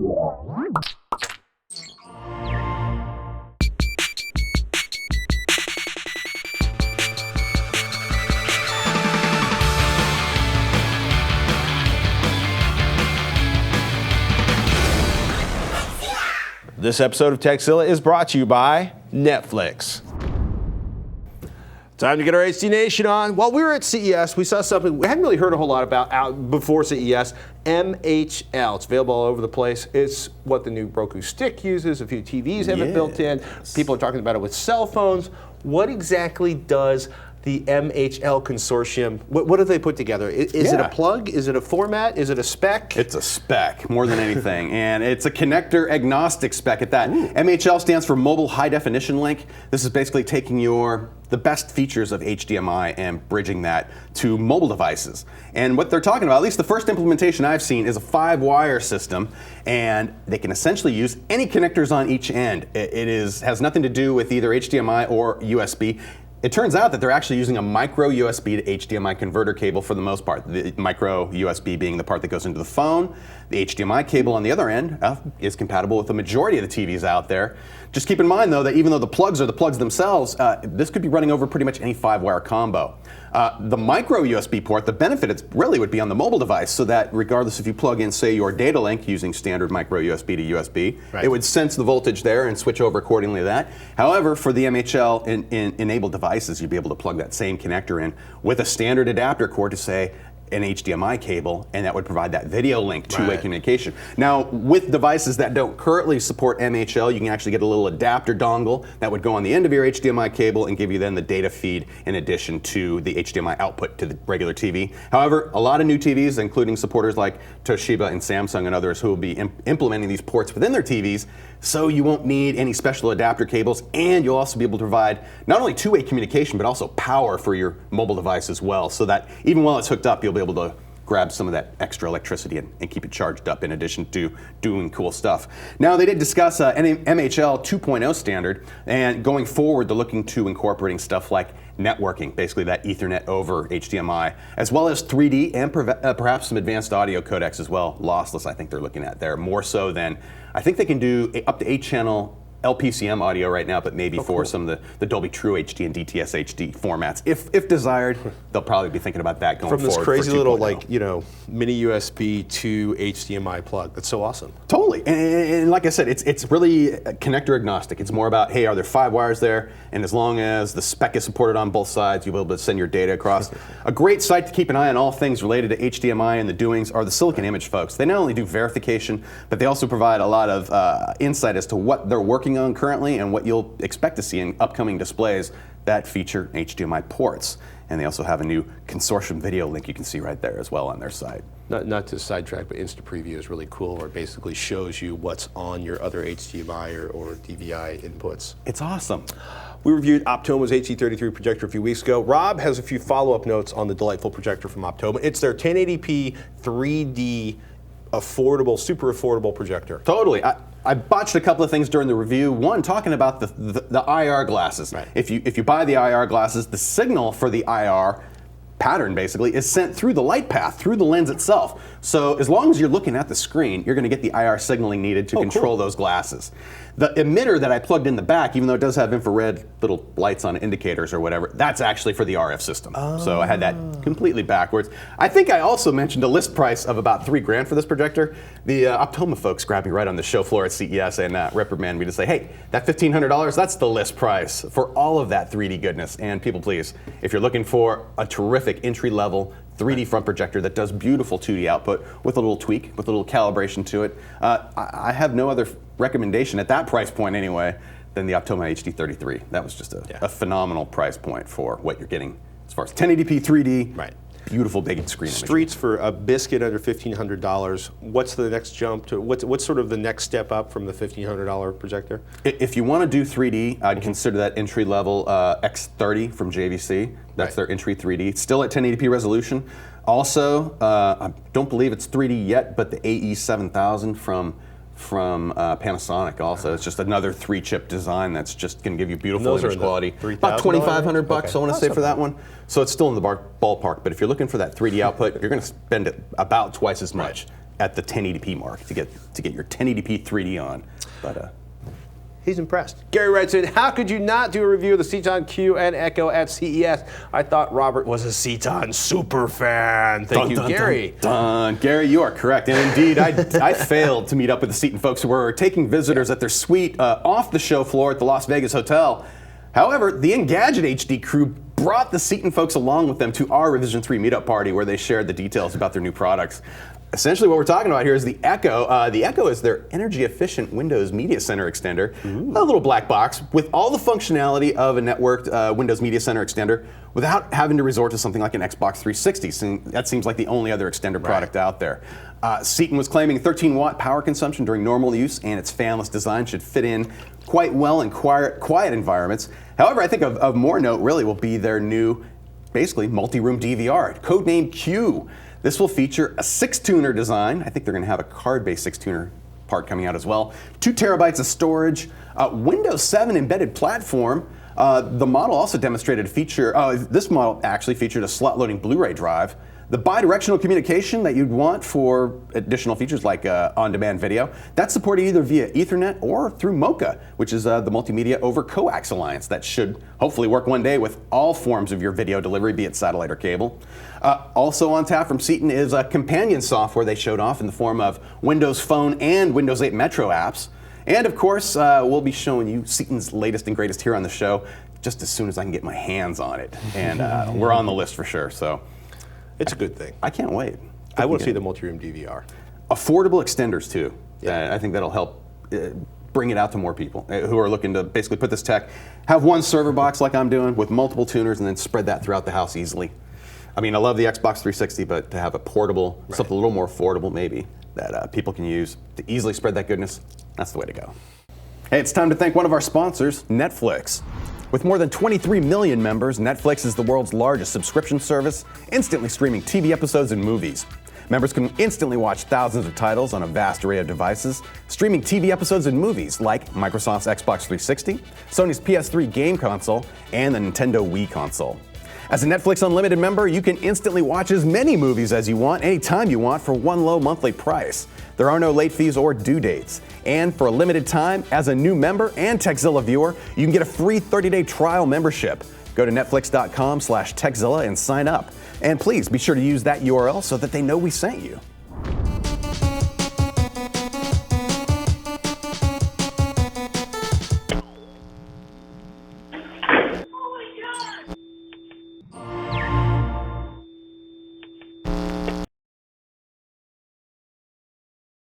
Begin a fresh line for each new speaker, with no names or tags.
This episode of Tekzilla is brought to you by Netflix. Time to get our HD Nation on. While we were at CES, we saw something we hadn't really heard a whole lot about out before CES, MHL. It's available all over the place. It's what the new Roku stick uses. A few TVs have it built in. People are talking about it with cell phones. What exactly does the MHL consortium, what do they put together? Is it a plug? Is it a format? Is it a spec?
It's a spec more than anything, and it's a connector agnostic spec at that. MHL stands for Mobile High Definition Link. This is basically taking the best features of HDMI and bridging that to mobile devices. And what they're talking about, at least the first implementation I've seen, is a 5-wire system, and they can essentially use any connectors on each end. It has nothing to do with either HDMI or USB. It turns out that they're actually using a micro USB to HDMI converter cable for the most part. The micro USB being the part that goes into the phone. The HDMI cable on the other end is compatible with the majority of the TVs out there. Just keep in mind though that even though the plugs are the plugs themselves, this could be running over pretty much any 5-wire combo. The micro USB port, the benefit really would be on the mobile device, so that regardless if you plug in, say, your data link using standard micro USB to USB, it would sense the voltage there and switch over accordingly to that. However, for the MHL enabled devices, you'd be able to plug that same connector in with a standard adapter cord to, say, an HDMI cable, and that would provide that video link, two-way communication. Now, with devices that don't currently support MHL, you can actually get a little adapter dongle that would go on the end of your HDMI cable and give you then the data feed in addition to the HDMI output to the regular TV. However, a lot of new TVs, including supporters like Toshiba and Samsung and others who will be implementing these ports within their TVs, so you won't need any special adapter cables, and you'll also be able to provide not only two-way communication, but also power for your mobile device as well, so that even while it's hooked up, you'll be able to grab some of that extra electricity and keep it charged up in addition to doing cool stuff. Now, they did discuss an MHL 2.0 standard, and going forward, they're looking to incorporating stuff like networking, basically that Ethernet over HDMI, as well as 3D and perhaps some advanced audio codecs as well. Lossless, I think they're looking at there, more so than, I think they can do up to 8-channel LPCM audio right now, but maybe some of the Dolby True HD and DTS HD formats. If desired, they'll probably be thinking about that going forward.
From this crazy little, mini USB to HDMI plug. That's so awesome.
Totally, and like I said, it's really connector agnostic. It's more about, hey, are there 5 wires there? And as long as the spec is supported on both sides, you'll be able to send your data across. A great site to keep an eye on all things related to HDMI and the doings are the Silicon Image folks. They not only do verification, but they also provide a lot of insight as to what they're working on currently and what you'll expect to see in upcoming displays that feature HDMI ports. And they also have a new consortium video link you can see right there as well on their site.
Not to sidetrack, but Insta Preview is really cool, where it basically shows you what's on your other HDMI or DVI inputs.
It's awesome.
We reviewed Optoma's HD33 projector a few weeks ago. Rob has a few follow-up notes on the delightful projector from Optoma. It's their 1080p 3D affordable, super affordable projector.
Totally. I botched a couple of things during the review. One, talking about the IR glasses. Right. If you buy the IR glasses, the signal for the IR pattern basically is sent through the light path, through the lens itself. So as long as you're looking at the screen, you're going to get the IR signaling needed to control those glasses. The emitter that I plugged in the back, even though it does have infrared little lights on indicators or whatever, that's actually for the RF system. So I had that completely backwards. I think I also mentioned a list price of about $3,000 for this projector. The Optoma folks grabbed me right on the show floor at CES and reprimanded me to say, hey, that $1,500, that's the list price for all of that 3D goodness. And people, please, if you're looking for a terrific entry-level 3D front projector that does beautiful 2D output with a little tweak, with a little calibration to it, I have no other recommendation at that price point anyway than the Optoma HD33. That was just a phenomenal price point for what you're getting as far as 1080p 3D, beautiful big screen image.
Streets for a biscuit under $1,500. What's the next jump to, what's sort of the next step up from the $1,500 projector?
If you want to do 3D, I'd consider that entry level X30 from JVC. That's their entry 3D. It's still at 1080p resolution. Also, I don't believe it's 3D yet, but the AE7000 from Panasonic also. It's just another 3-chip design that's just going to give you beautiful image quality. About $2,500 I want to say for that one. So it's still in the ballpark, but if you're looking for that 3D output, you're going to spend it about twice as much. at the 1080p mark to get your 1080p 3D on. But
he's impressed. Gary writes in, how could you not do a review of the Ceton Q and Echo at CES? I thought Robert was a Ceton super fan. Thank you, Gary.
Gary, you are correct. And indeed, I failed to meet up with the Ceton folks who were taking visitors at their suite off the show floor at the Las Vegas Hotel. However, the Engadget HD crew brought the Ceton folks along with them to our Revision 3 meetup party where they shared the details about their new products. Essentially what we're talking about here is the Echo. The Echo is their energy-efficient Windows Media Center extender, a little black box with all the functionality of a networked Windows Media Center extender without having to resort to something like an Xbox 360. That seems like the only other extender product out there. Ceton was claiming 13-watt power consumption during normal use, and its fanless design should fit in quite well in quiet environments. However, I think of more note really will be their new, basically, multi-room DVR, codenamed Q. This will feature a 6-tuner design. I think they're going to have a card-based 6-tuner part coming out as well. 2 terabytes of storage, Windows 7 embedded platform. The model also demonstrated a feature. This model actually featured a slot-loading Blu-ray drive. The bidirectional communication that you'd want for additional features like on-demand video, that's supported either via Ethernet or through MoCA, which is the Multimedia over Coax Alliance that should hopefully work one day with all forms of your video delivery, be it satellite or cable. Also on tap from Ceton is companion software they showed off in the form of Windows Phone and Windows 8 Metro apps. And of course, we'll be showing you Ceton's latest and greatest here on the show just as soon as I can get my hands on it. And we're on the list for sure. So.
It's a good thing.
I can't wait.
I will see the multi-room DVR.
Affordable extenders too.
Yeah.
I think that'll help bring it out to more people who are looking to basically put this tech, have one server box like I'm doing with multiple tuners and then spread that throughout the house easily. I mean, I love the Xbox 360, but to have a portable, something a little more affordable maybe, that people can use to easily spread that goodness, that's the way to go. Hey, it's time to thank one of our sponsors, Netflix. With more than 23 million members, Netflix is the world's largest subscription service, instantly streaming TV episodes and movies. Members can instantly watch thousands of titles on a vast array of devices, streaming TV episodes and movies like Microsoft's Xbox 360, Sony's PS3 game console, and the Nintendo Wii console. As a Netflix Unlimited member, you can instantly watch as many movies as you want, anytime you want, for one low monthly price. There are no late fees or due dates. And for a limited time, as a new member and Tekzilla viewer, you can get a free 30-day trial membership. Go to netflix.com/Tekzilla and sign up. And please be sure to use that URL so that they know we sent you.